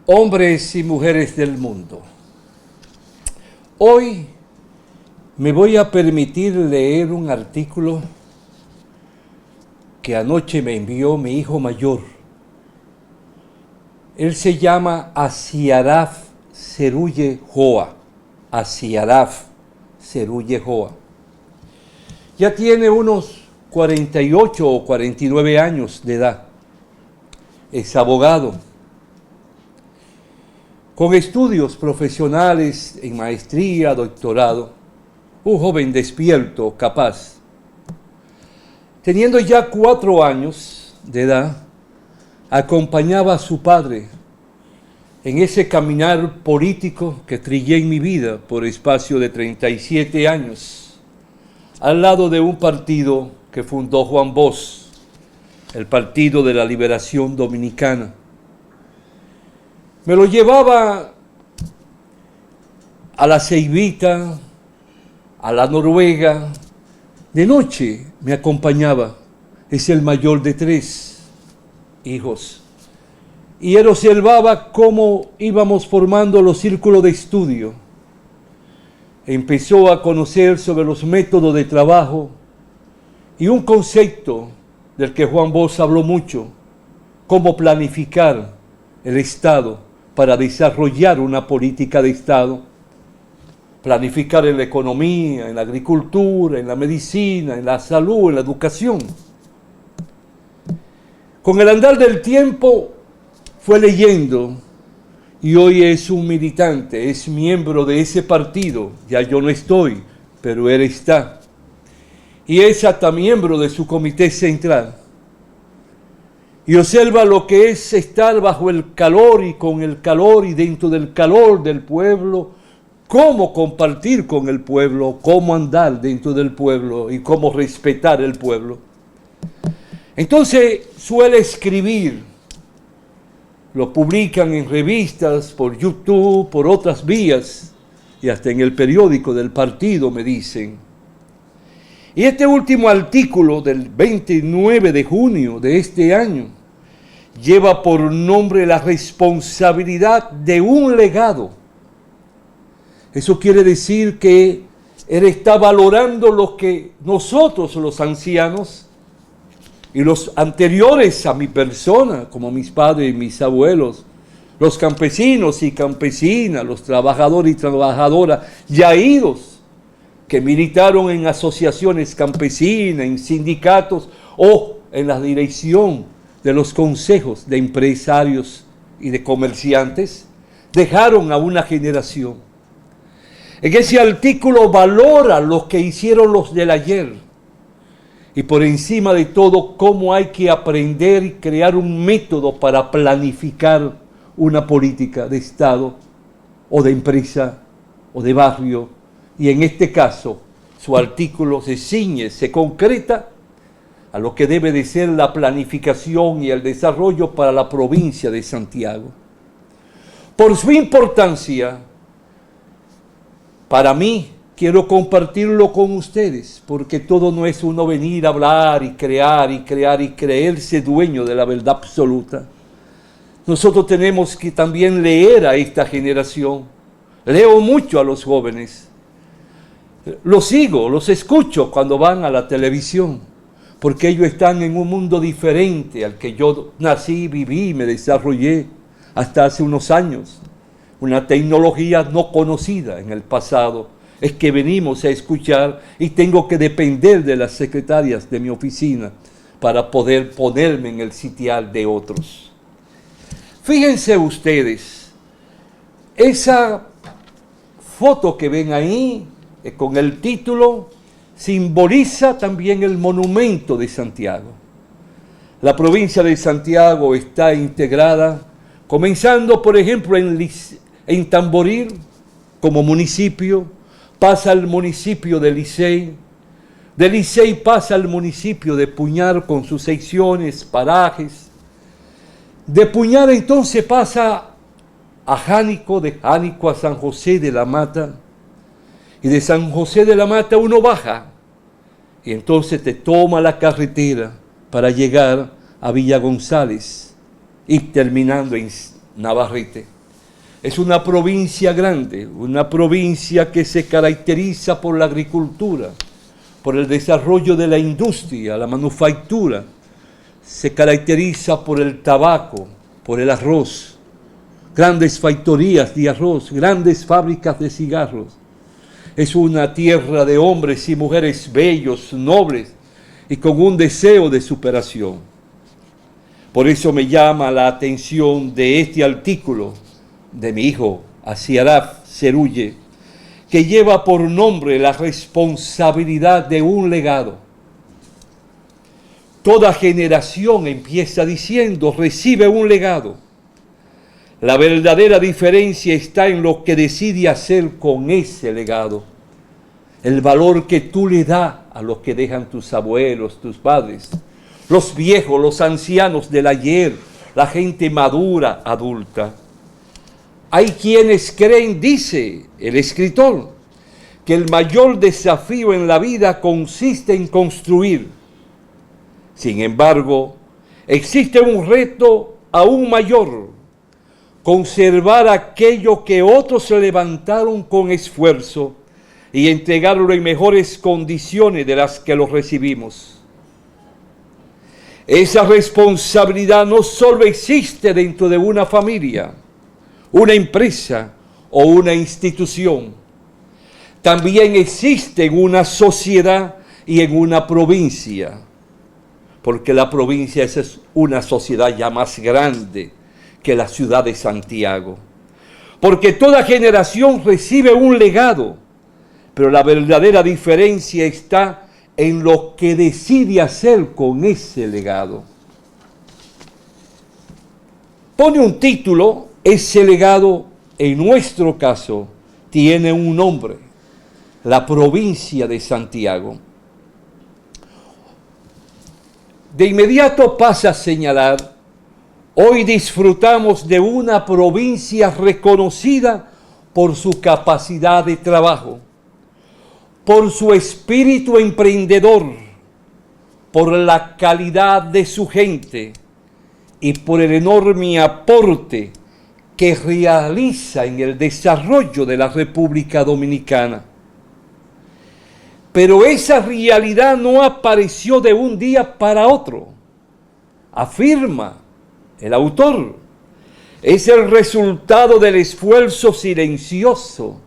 Hombres y mujeres del mundo, hoy me voy a permitir leer un artículo que anoche me envió mi hijo mayor. Él se llama Asiaraf Seruye Joa. Asiaraf Seruye Joa. Ya tiene unos 48 o 49 años de edad. Es abogado, con estudios profesionales en maestría, doctorado, un joven despierto, capaz. Teniendo ya 4 años de edad, acompañaba a su padre en ese caminar político que trillé en mi vida por espacio de 37 años, al lado de un partido que fundó Juan Bosch, el Partido de la Liberación Dominicana. Me lo llevaba a la Ceibita, a la Noruega. De noche me acompañaba. Es el mayor de 3 hijos. Y él observaba cómo íbamos formando los círculos de estudio. Empezó a conocer sobre los métodos de trabajo y un concepto del que Juan Bosch habló mucho: cómo planificar el Estado para desarrollar una política de Estado, planificar en la economía, en la agricultura, en la medicina, en la salud, en la educación. Con el andar del tiempo fue leyendo y hoy es un militante, es miembro de ese partido. Ya yo no estoy, pero él está. Y es hasta miembro de su comité central. Y observa lo que es estar bajo el calor y con el calor y dentro del calor del pueblo, cómo compartir con el pueblo, cómo andar dentro del pueblo y cómo respetar el pueblo. Entonces suele escribir, lo publican en revistas, por YouTube, por otras vías y hasta en el periódico del partido, me dicen. Y este último artículo del 29 de junio de este año lleva por nombre la responsabilidad de un legado. Eso quiere decir que él está valorando lo que nosotros, los ancianos, y los anteriores a mi persona, como mis padres y mis abuelos, los campesinos y campesinas, los trabajadores y trabajadoras ya idos, que militaron en asociaciones campesinas, en sindicatos o en la dirección de los consejos de empresarios y de comerciantes, dejaron a una generación. En ese artículo valora lo que hicieron los del ayer y por encima de todo cómo hay que aprender y crear un método para planificar una política de Estado o de empresa o de barrio. Y en este caso su artículo se ciñe, se concreta a lo que debe de ser la planificación y el desarrollo para la provincia de Santiago. Por su importancia, para mí, quiero compartirlo con ustedes, porque todo no es uno venir a hablar y crear y creerse dueño de la verdad absoluta. Nosotros tenemos que también leer a esta generación. Leo mucho a los jóvenes. Los sigo, los escucho cuando van a la televisión, porque ellos están en un mundo diferente al que yo nací, viví, me desarrollé hasta hace unos años. Una tecnología no conocida en el pasado. Es que venimos a escuchar y tengo que depender de las secretarias de mi oficina para poder ponerme en el sitial de otros. Fíjense ustedes, esa foto que ven ahí, con el título, simboliza también el monumento de Santiago. La provincia de Santiago está integrada, comenzando por ejemplo en Tamboril como municipio, pasa al municipio de Licey pasa al municipio de Puñar con sus secciones, parajes. De Puñar entonces pasa a Jánico, de Jánico a San José de la Mata, y de San José de la Mata uno baja, y entonces te toma la carretera para llegar a Villa González y terminando en Navarrete. Es una provincia grande, una provincia que se caracteriza por la agricultura, por el desarrollo de la industria, la manufactura. Se caracteriza por el tabaco, por el arroz, grandes factorías de arroz, grandes fábricas de cigarros. Es una tierra de hombres y mujeres bellos, nobles y con un deseo de superación. Por eso me llama la atención de este artículo de mi hijo Asiaraf Seruye, que lleva por nombre la responsabilidad de un legado. Toda generación empieza diciendo, recibe un legado. La verdadera diferencia está en lo que decide hacer con ese legado. El valor que tú le das a lo que dejan tus abuelos, tus padres, los viejos, los ancianos del ayer, la gente madura, adulta. Hay quienes creen, dice el escritor, que el mayor desafío en la vida consiste en construir. Sin embargo, existe un reto aún mayor: conservar aquello que otros levantaron con esfuerzo y entregarlo en mejores condiciones de las que lo recibimos. Esa responsabilidad no solo existe dentro de una familia, una empresa o una institución. También existe en una sociedad y en una provincia, porque la provincia es una sociedad ya más grande que la ciudad de Santiago. Porque toda generación recibe un legado, pero la verdadera diferencia está en lo que decide hacer con ese legado. Pone un título, ese legado, en nuestro caso, tiene un nombre: la provincia de Santiago. De inmediato pasa a señalar, hoy disfrutamos de una provincia reconocida por su capacidad de trabajo, por su espíritu emprendedor, por la calidad de su gente y por el enorme aporte que realiza en el desarrollo de la República Dominicana. Pero esa realidad no apareció de un día para otro, afirma el autor. Es el resultado del esfuerzo silencioso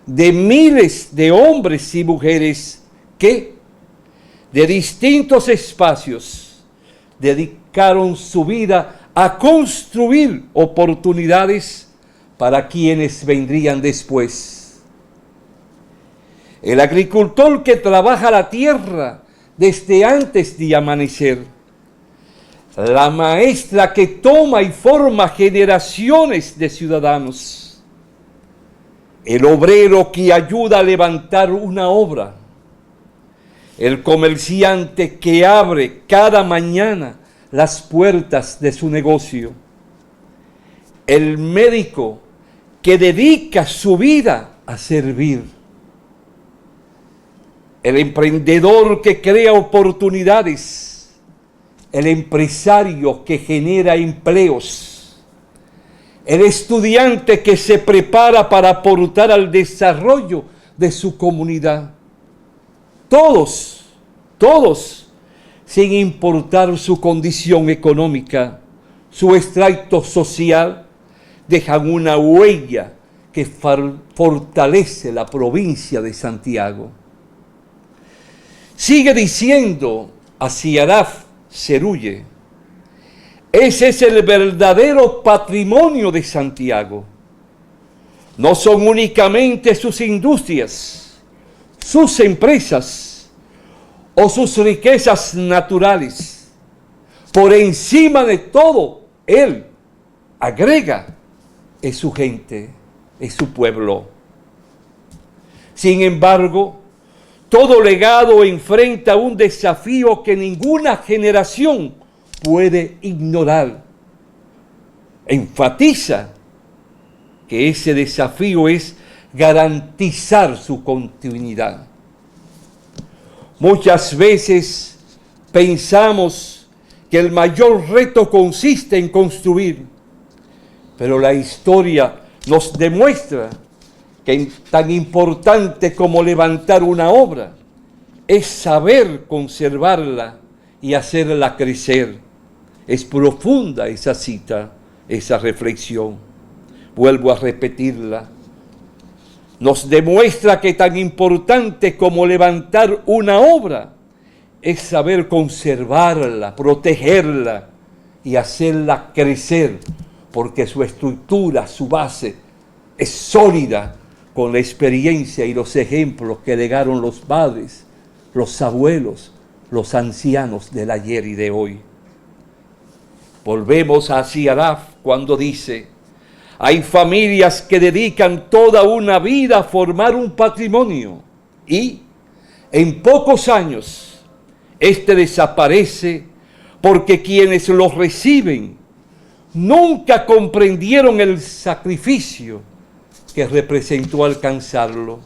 de miles de hombres y mujeres que, de distintos espacios, dedicaron su vida a construir oportunidades para quienes vendrían después. El agricultor que trabaja la tierra desde antes de amanecer, la maestra que toma y forma generaciones de ciudadanos, el obrero que ayuda a levantar una obra, el comerciante que abre cada mañana las puertas de su negocio, el médico que dedica su vida a servir, el emprendedor que crea oportunidades, el empresario que genera empleos, el estudiante que se prepara para aportar al desarrollo de su comunidad. Todos, sin importar su condición económica, su extracto social, dejan una huella que fortalece la provincia de Santiago. Sigue diciendo Asiaraf Seruye, ese es el verdadero patrimonio de Santiago. No son únicamente sus industrias, sus empresas o sus riquezas naturales. Por encima de todo, él agrega, es su gente, es su pueblo. Sin embargo, todo legado enfrenta un desafío que ninguna generación puede ignorar. Enfatiza que ese desafío es garantizar su continuidad. Muchas veces pensamos que el mayor reto consiste en construir, pero la historia nos demuestra que tan importante como levantar una obra es saber conservarla y hacerla crecer. Es profunda esa cita, esa reflexión. Vuelvo a repetirla. Nos demuestra que tan importante como levantar una obra es saber conservarla, protegerla y hacerla crecer, porque su estructura, su base es sólida con la experiencia y los ejemplos que legaron los padres, los abuelos, los ancianos del ayer y de hoy. Volvemos a Siaraf cuando dice: hay familias que dedican toda una vida a formar un patrimonio y en pocos años este desaparece porque quienes los reciben nunca comprendieron el sacrificio que representó alcanzarlo.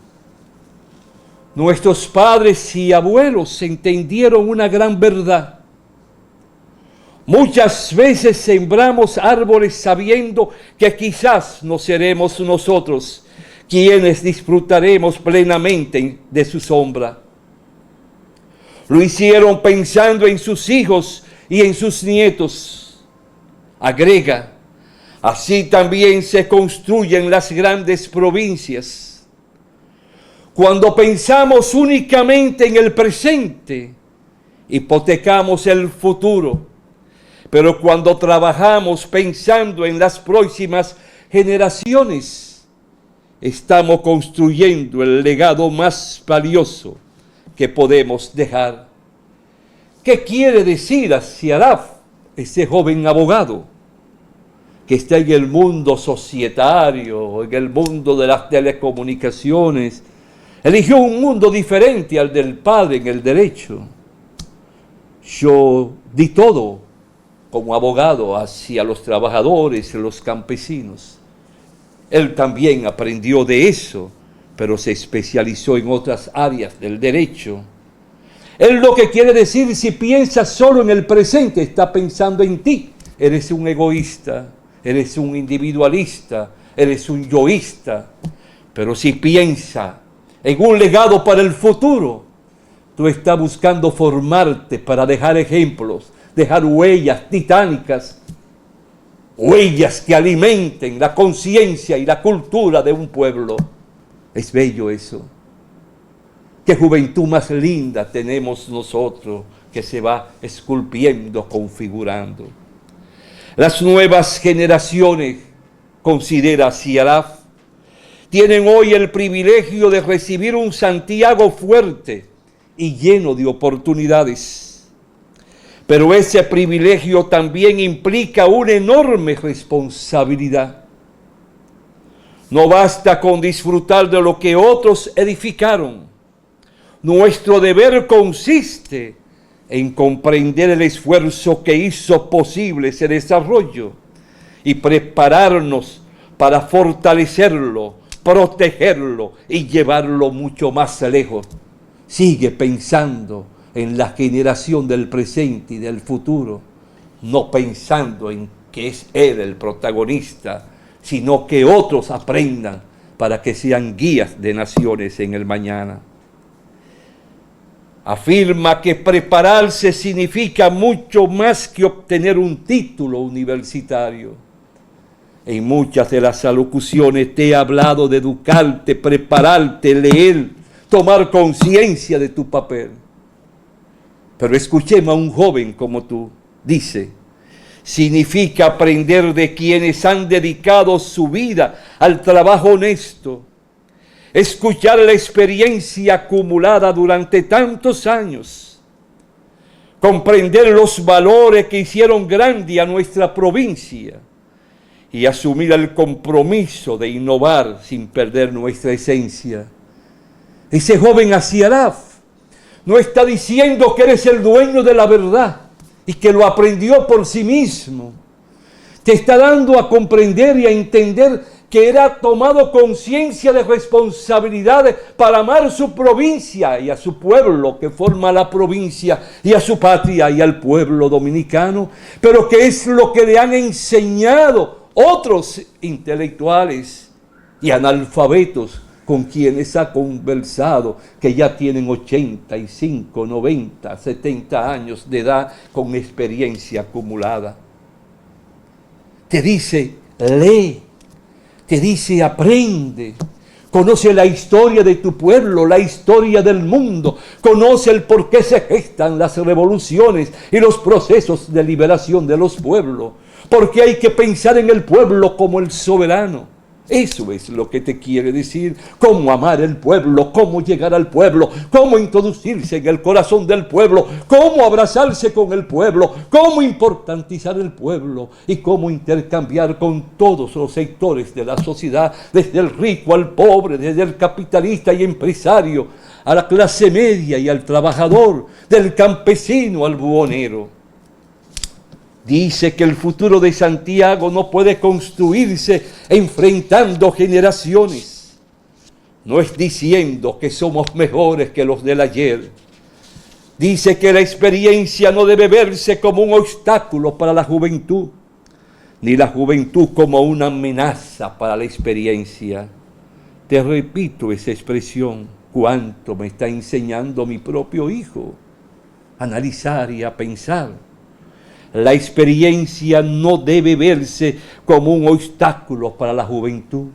Nuestros padres y abuelos entendieron una gran verdad. Muchas veces sembramos árboles sabiendo que quizás no seremos nosotros quienes disfrutaremos plenamente de su sombra. Lo hicieron pensando en sus hijos y en sus nietos. Agrega: así también se construyen las grandes provincias. Cuando pensamos únicamente en el presente, hipotecamos el futuro. Pero cuando trabajamos pensando en las próximas generaciones, estamos construyendo el legado más valioso que podemos dejar. ¿Qué quiere decir Siaraf, ese joven abogado que está en el mundo societario, en el mundo de las telecomunicaciones? Eligió un mundo diferente al del padre en el derecho. Yo di todo como abogado hacia los trabajadores, los campesinos. Él también aprendió de eso, pero se especializó en otras áreas del derecho. Él lo que quiere decir, si piensas solo en el presente, está pensando en ti. Eres un egoísta, eres un individualista, eres un yoísta. Pero si piensa en un legado para el futuro, tú estás buscando formarte para dejar ejemplos, dejar huellas titánicas, huellas que alimenten la conciencia y la cultura de un pueblo. Es bello eso. Qué juventud más linda tenemos nosotros, que se va esculpiendo, configurando. Las nuevas generaciones, considera Siaraf, tienen hoy el privilegio de recibir un Santiago fuerte y lleno de oportunidades. Pero ese privilegio también implica una enorme responsabilidad. No basta con disfrutar de lo que otros edificaron. Nuestro deber consiste en comprender el esfuerzo que hizo posible ese desarrollo y prepararnos para fortalecerlo, protegerlo y llevarlo mucho más lejos. Sigue pensando en la generación del presente y del futuro, no pensando en que es él el protagonista, sino que otros aprendan para que sean guías de naciones en el mañana. Afirma que prepararse significa mucho más que obtener un título universitario. En muchas de las alocuciones te he hablado de educarte, prepararte, leer, tomar conciencia de tu papel. Pero escuchemos a un joven como tú. Dice: significa aprender de quienes han dedicado su vida al trabajo honesto, escuchar la experiencia acumulada durante tantos años, comprender los valores que hicieron grande a nuestra provincia y asumir el compromiso de innovar sin perder nuestra esencia. Ese joven Siaraf no está diciendo que eres el dueño de la verdad y que lo aprendió por sí mismo. Te está dando a comprender y a entender que él ha tomado conciencia de responsabilidades para amar su provincia y a su pueblo que forma la provincia y a su patria y al pueblo dominicano, pero que es lo que le han enseñado otros intelectuales y analfabetos con quienes ha conversado, que ya tienen 85, 90, 70 años de edad con experiencia acumulada. Te dice, lee, te dice, aprende, conoce la historia de tu pueblo, la historia del mundo, conoce el por qué se gestan las revoluciones y los procesos de liberación de los pueblos, porque hay que pensar en el pueblo como el soberano. Eso es lo que te quiere decir, cómo amar el pueblo, cómo llegar al pueblo, cómo introducirse en el corazón del pueblo, cómo abrazarse con el pueblo, cómo importantizar el pueblo y cómo intercambiar con todos los sectores de la sociedad, desde el rico al pobre, desde el capitalista y empresario, a la clase media y al trabajador, del campesino al buhonero. Dice que el futuro de Santiago no puede construirse enfrentando generaciones. No es diciendo que somos mejores que los del ayer. Dice que la experiencia no debe verse como un obstáculo para la juventud, ni la juventud como una amenaza para la experiencia. Te repito esa expresión, cuánto me está enseñando mi propio hijo a analizar y a pensar. La experiencia no debe verse como un obstáculo para la juventud.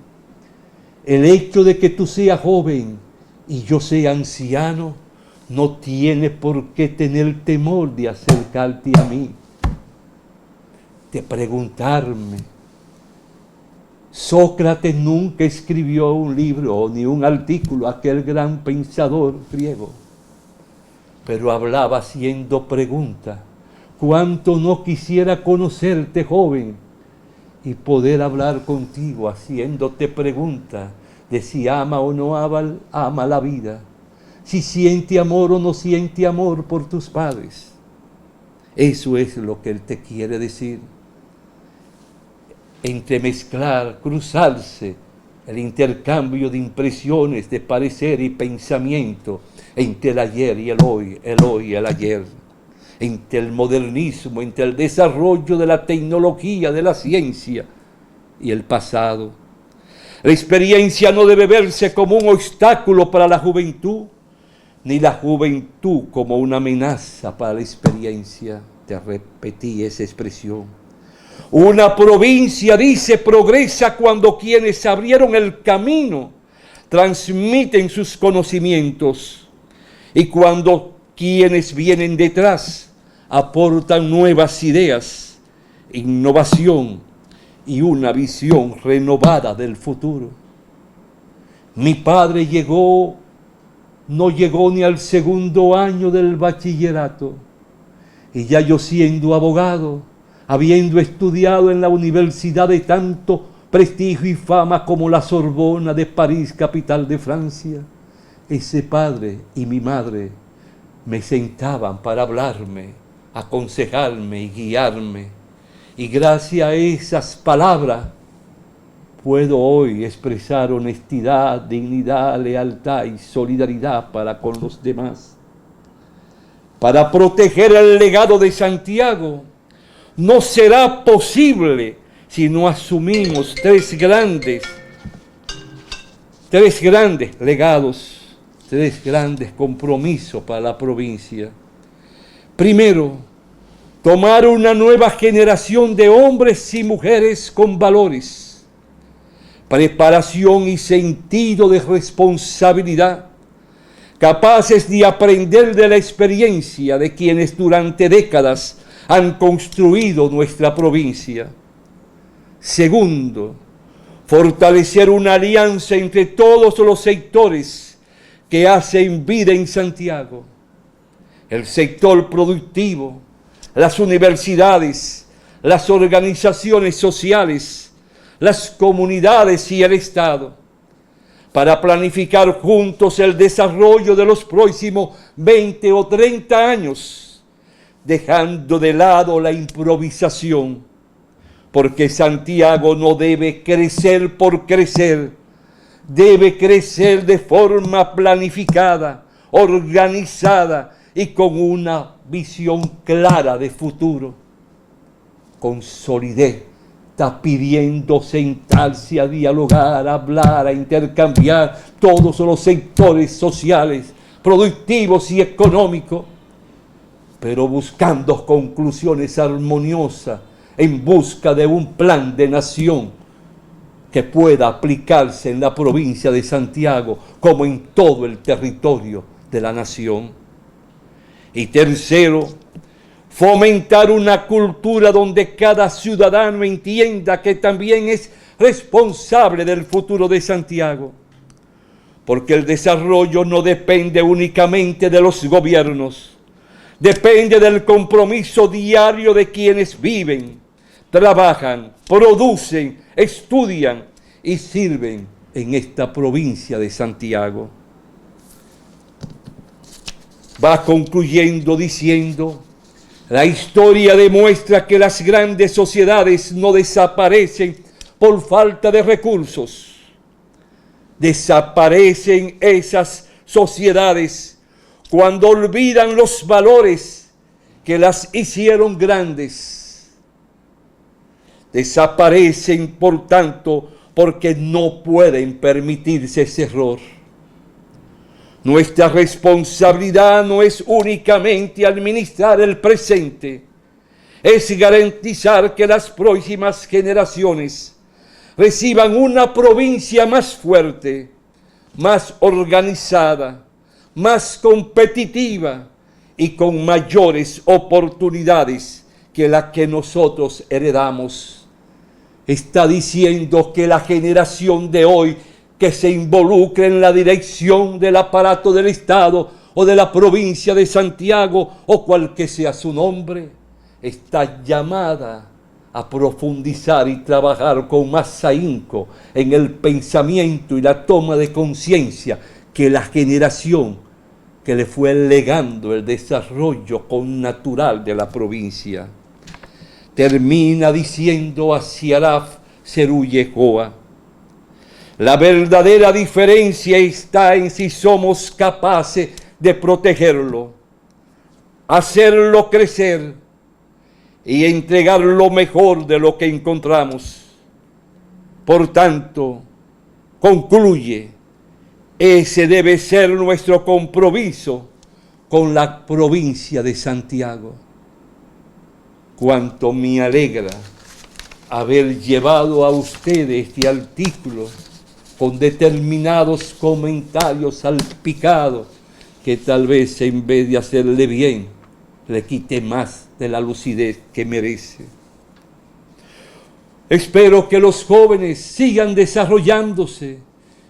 El hecho de que tú seas joven y yo sea anciano no tiene por qué tener temor de acercarte a mí, de preguntarme. Sócrates nunca escribió un libro ni un artículo, aquel gran pensador griego, pero hablaba haciendo preguntas. Cuánto no quisiera conocerte, joven, y poder hablar contigo haciéndote preguntas de si ama o no ama la vida, si siente amor o no siente amor por tus padres. Eso es lo que él te quiere decir. Entremezclar, cruzarse, el intercambio de impresiones, de parecer y pensamiento entre el ayer y el hoy y el ayer. Entre el modernismo, entre el desarrollo de la tecnología, de la ciencia y el pasado. La experiencia no debe verse como un obstáculo para la juventud, ni la juventud como una amenaza para la experiencia. Te repetí esa expresión. Una provincia, dice, progresa cuando quienes abrieron el camino transmiten sus conocimientos y cuando quienes vienen detrás aportan nuevas ideas, innovación y una visión renovada del futuro. Mi padre no llegó ni al segundo año del bachillerato, y ya yo siendo abogado, habiendo estudiado en la universidad de tanto prestigio y fama como la Sorbona de París, capital de Francia, ese padre y mi madre me sentaban para hablarme, aconsejarme y guiarme. Y gracias a esas palabras puedo hoy expresar honestidad, dignidad, lealtad y solidaridad para con los demás. Para proteger el legado de Santiago no será posible si no asumimos tres grandes legados, tres grandes compromisos para la provincia. Primero, tomar una nueva generación de hombres y mujeres con valores, preparación y sentido de responsabilidad, capaces de aprender de la experiencia de quienes durante décadas han construido nuestra provincia. Segundo, fortalecer una alianza entre todos los sectores que hacen vida en Santiago. El sector productivo, las universidades, las organizaciones sociales, las comunidades y el Estado, para planificar juntos el desarrollo de los próximos 20 o 30 años, dejando de lado la improvisación, porque Santiago no debe crecer por crecer, debe crecer de forma planificada, organizada y con una visión clara de futuro, con solidez, está pidiendo sentarse a dialogar, a hablar, a intercambiar todos los sectores sociales, productivos y económicos, pero buscando conclusiones armoniosas en busca de un plan de nación que pueda aplicarse en la provincia de Santiago como en todo el territorio de la nación. Y tercero, fomentar una cultura donde cada ciudadano entienda que también es responsable del futuro de Santiago, porque el desarrollo no depende únicamente de los gobiernos, depende del compromiso diario de quienes viven, trabajan, producen, estudian y sirven en esta provincia de Santiago. Va concluyendo diciendo: la historia demuestra que las grandes sociedades no desaparecen por falta de recursos. Desaparecen esas sociedades cuando olvidan los valores que las hicieron grandes. Desaparecen, por tanto, porque no pueden permitirse ese error. Nuestra responsabilidad no es únicamente administrar el presente, es garantizar que las próximas generaciones reciban una provincia más fuerte, más organizada, más competitiva y con mayores oportunidades que la que nosotros heredamos. Está diciendo que la generación de hoy que se involucre en la dirección del aparato del Estado o de la provincia de Santiago o cual que sea su nombre, está llamada a profundizar y trabajar con más ahínco en el pensamiento y la toma de conciencia que la generación que le fue legando el desarrollo connatural de la provincia. Termina diciendo a Siaraf Cerullejoa: la verdadera diferencia está en si somos capaces de protegerlo, hacerlo crecer y entregar lo mejor de lo que encontramos. Por tanto, concluye, ese debe ser nuestro compromiso con la provincia de Santiago. Cuánto me alegra haber llevado a ustedes este artículo con determinados comentarios salpicados que tal vez en vez de hacerle bien, le quite más de la lucidez que merece. Espero que los jóvenes sigan desarrollándose,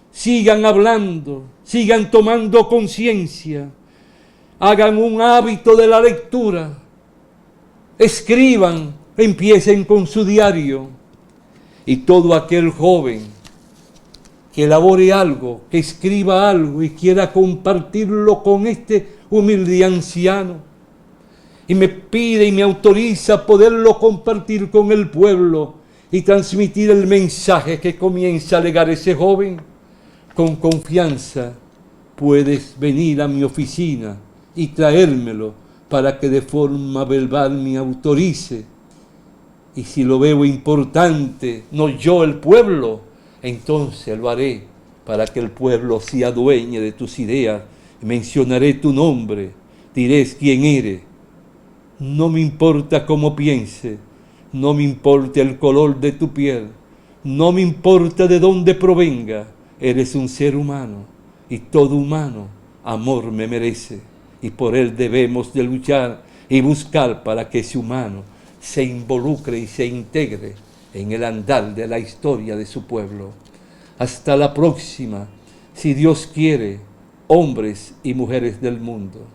sigan hablando, sigan tomando conciencia, hagan un hábito de la lectura, escriban, empiecen con su diario, y todo aquel joven que elabore algo, que escriba algo y quiera compartirlo con este humilde anciano, y me pide y me autoriza poderlo compartir con el pueblo y transmitir el mensaje que comienza a legar ese joven, con confianza puedes venir a mi oficina y traérmelo para que de forma verbal me autorice. Y si lo veo importante, no yo, el pueblo, entonces lo haré para que el pueblo se adueñe de tus ideas. Mencionaré tu nombre, diré quién eres. No me importa cómo piense, no me importa el color de tu piel, no me importa de dónde provenga, eres un ser humano y todo humano amor me merece y por él debemos de luchar y buscar para que ese humano se involucre y se integre en el andar de la historia de su pueblo. Hasta la próxima, si Dios quiere, hombres y mujeres del mundo.